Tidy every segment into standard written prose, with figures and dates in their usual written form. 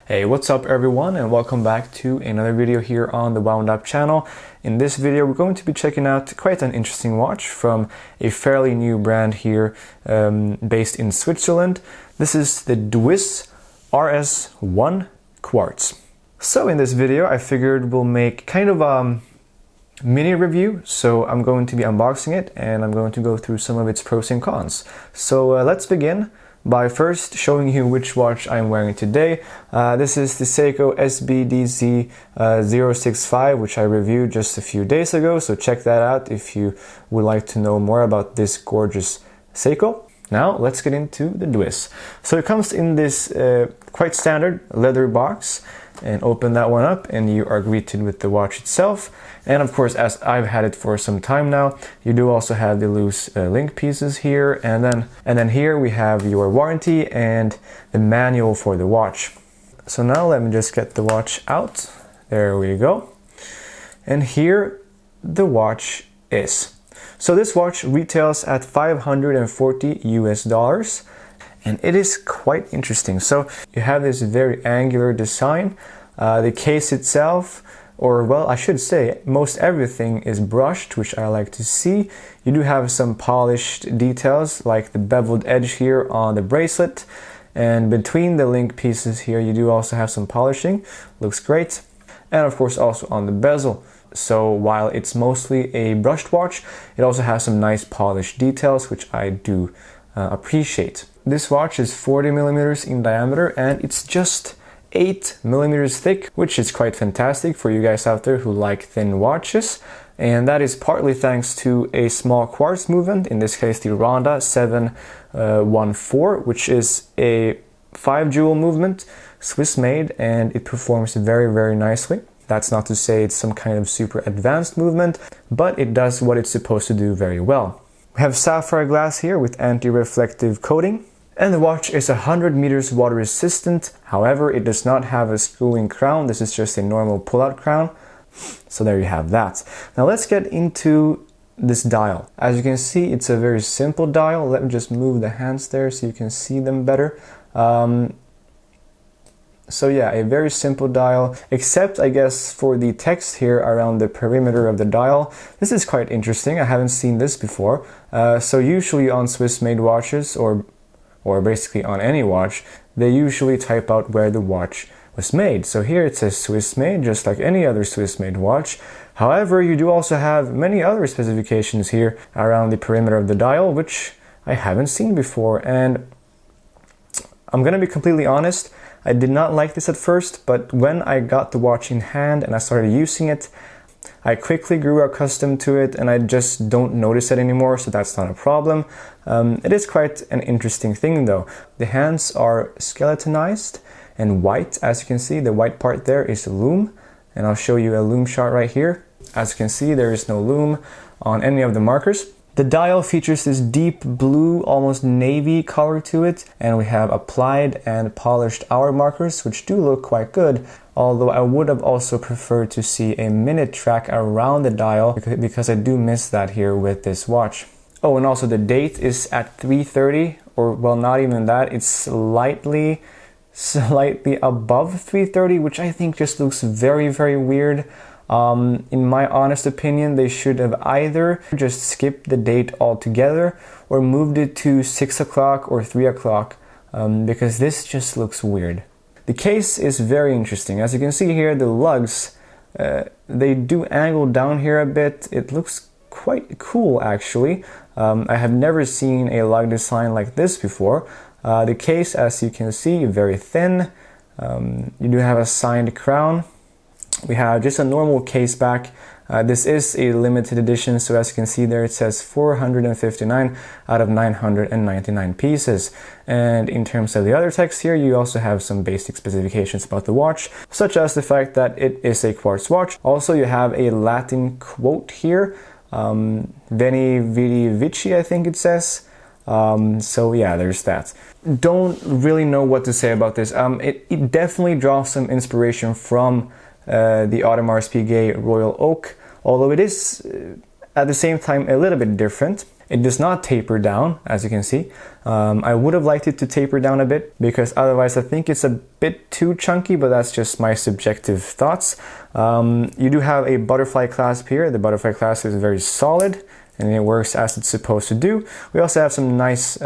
Hey, what's up everyone, and welcome back to another video here on the Wound Up channel. In this video we're going to be checking out quite an interesting watch from a fairly new brand here based in Switzerland. This is the Dwiss RS1 Quartz. So in this video I figured we'll make kind of a mini review, so I'm going to be unboxing it and I'm going to go through some of its pros and cons. So let's begin by first showing you which watch I'm wearing today. This is the Seiko SBDZ 065, which I reviewed just a few days ago, so check that out if you would like to know more about this gorgeous Seiko. Now let's get into the Dwiss. So it comes in this quite standard leather box, and open that one up and you are greeted with the watch itself. And of course, as I've had it for some time now, you do also have the loose link pieces here, and then here we have your warranty and the manual for the watch. So now let me just get the watch out. There we go. And here the watch is. So this watch retails at $540 US. And it is quite interesting. So you have this very angular design. The case itself, or well, I should say, most everything is brushed, which I like to see. You do have some polished details, like the beveled edge here on the bracelet. And between the link pieces here, you do also have some polishing. Looks great. And of course also on the bezel. So while it's mostly a brushed watch, it also has some nice polished details, which I do appreciate. This watch is 40 millimeters in diameter and it's just 8 millimeters thick, which is quite fantastic for you guys out there who like thin watches. And that is partly thanks to a small quartz movement, in this case the Ronda 714, which is a 5 jewel movement, Swiss made, and it performs very, very nicely. That's not to say it's some kind of super advanced movement, but it does what it's supposed to do very well. We have sapphire glass here with anti-reflective coating. And the watch is 100 meters water resistant. However, it does not have a screw-in crown. This is just a normal pull-out crown. So there you have that. Now let's get into this dial. As you can see, it's a very simple dial. Let me just move the hands there so you can see them better. So yeah, a very simple dial, except I guess for the text here around the perimeter of the dial. This is quite interesting. I haven't seen this before. So usually on Swiss-made watches, or basically on any watch, they usually type out where the watch was made. So here it says Swiss-made, just like any other Swiss-made watch. However, you do also have many other specifications here around the perimeter of the dial, which I haven't seen before. And I'm gonna be completely honest, I did not like this at first, but when I got the watch in hand and I started using it, I quickly grew accustomed to it and I just don't notice it anymore, so that's not a problem. It is quite an interesting thing though. The hands are skeletonized and white. As you can see, the white part there is lume, and I'll show you a lume shot right here. As you can see, there is no lume on any of the markers. The dial features this deep blue, almost navy color to it, and we have applied and polished hour markers, which do look quite good, although I would have also preferred to see a minute track around the dial, because I do miss that here with this watch. Oh, and also the date is at 3:30, or well, not even that, it's slightly above 3:30, which I think just looks very, very weird. In my honest opinion, they should have either just skipped the date altogether or moved it to 6 o'clock or 3 o'clock, because this just looks weird. The case is very interesting. As you can see here, the lugs, they do angle down here a bit. It looks quite cool actually. I have never seen a lug design like this before. The case, as you can see, very thin. You do have a signed crown. We have just a normal case back. This is a limited edition, so as you can see there, it says 459 out of 999 pieces. And in terms of the other text here, you also have some basic specifications about the watch, such as the fact that it is a quartz watch. Also, you have a Latin quote here, Veni Vidi Vici, I think it says. So yeah, there's that. Don't really know what to say about this. It definitely draws some inspiration from the Audemars Piguet Royal Oak, although it is at the same time a little bit different. It does not taper down, as you can see. I would have liked it to taper down a bit, because otherwise I think it's a bit too chunky, but that's just my subjective thoughts. You do have a butterfly clasp here. The butterfly clasp is very solid and it works as it's supposed to do. We also have some nice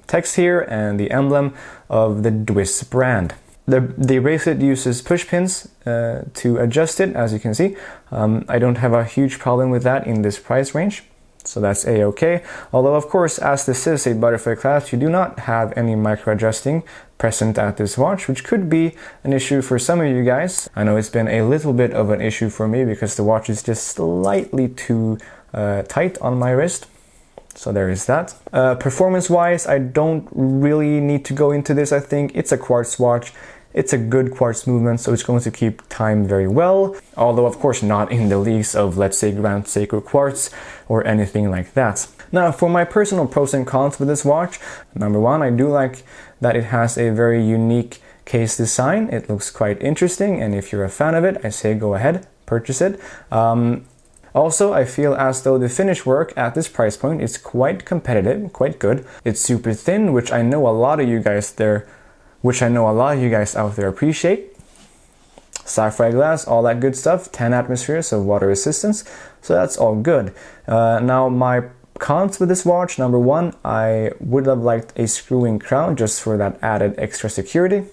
text here and the emblem of the Dwiss brand. The bracelet uses push pins to adjust it, as you can see. I don't have a huge problem with that in this price range, so that's a-okay. Although, of course, as this is a butterfly clasp, you do not have any micro adjusting present at this watch, which could be an issue for some of you guys. I know it's been a little bit of an issue for me because the watch is just slightly too tight on my wrist. So there is that. Performance-wise, I don't really need to go into this. I think it's a quartz watch. It's a good quartz movement, so it's going to keep time very well. Although, of course, not in the leagues of, let's say, Grand Seiko Quartz or anything like that. Now, for my personal pros and cons with this watch, number one, I do like that it has a very unique case design. It looks quite interesting, and if you're a fan of it, I say go ahead, purchase it. Also, I feel as though the finish work at this price point is quite competitive, quite good. It's super thin, which I know a lot of you guys out there appreciate. Sapphire glass, all that good stuff, 10 atmospheres of water resistance, so that's all good. Now, my cons with this watch, number one, I would have liked a screw-in crown just for that added extra security.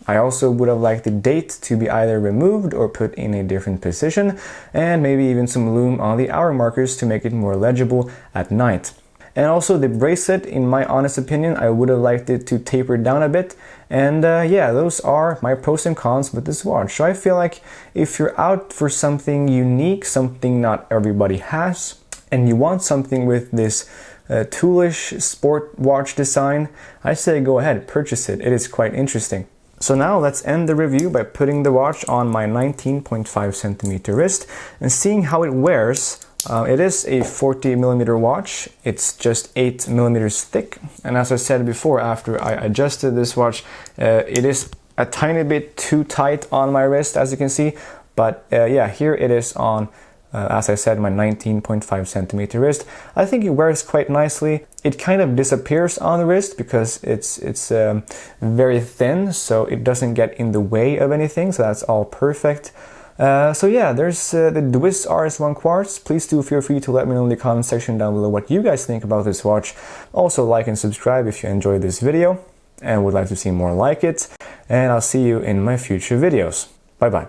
I also would have liked the date to be either removed or put in a different position, and maybe even some lume on the hour markers to make it more legible at night. And also the bracelet, in my honest opinion, I would have liked it to taper down a bit. And yeah, those are my pros and cons with this watch. So I feel like if you're out for something unique, something not everybody has, and you want something with this toolish sport watch design, I say go ahead, purchase it. It is quite interesting. So now let's end the review by putting the watch on my 19.5 centimeter wrist and seeing how it wears. It is a 40mm watch. It's just 8mm thick. And as I said before, after I adjusted this watch, it is a tiny bit too tight on my wrist, as you can see. But yeah, here it is on, as I said, my 19.5 centimeter wrist. I think it wears quite nicely. It kind of disappears on the wrist because it's very thin, so it doesn't get in the way of anything, so that's all perfect. So yeah, there's the Dwiss RS1 Quartz. Please do feel free to let me know in the comment section down below what you guys think about this watch. Also like and subscribe if you enjoyed this video and would like to see more like it. And I'll see you in my future videos. Bye bye.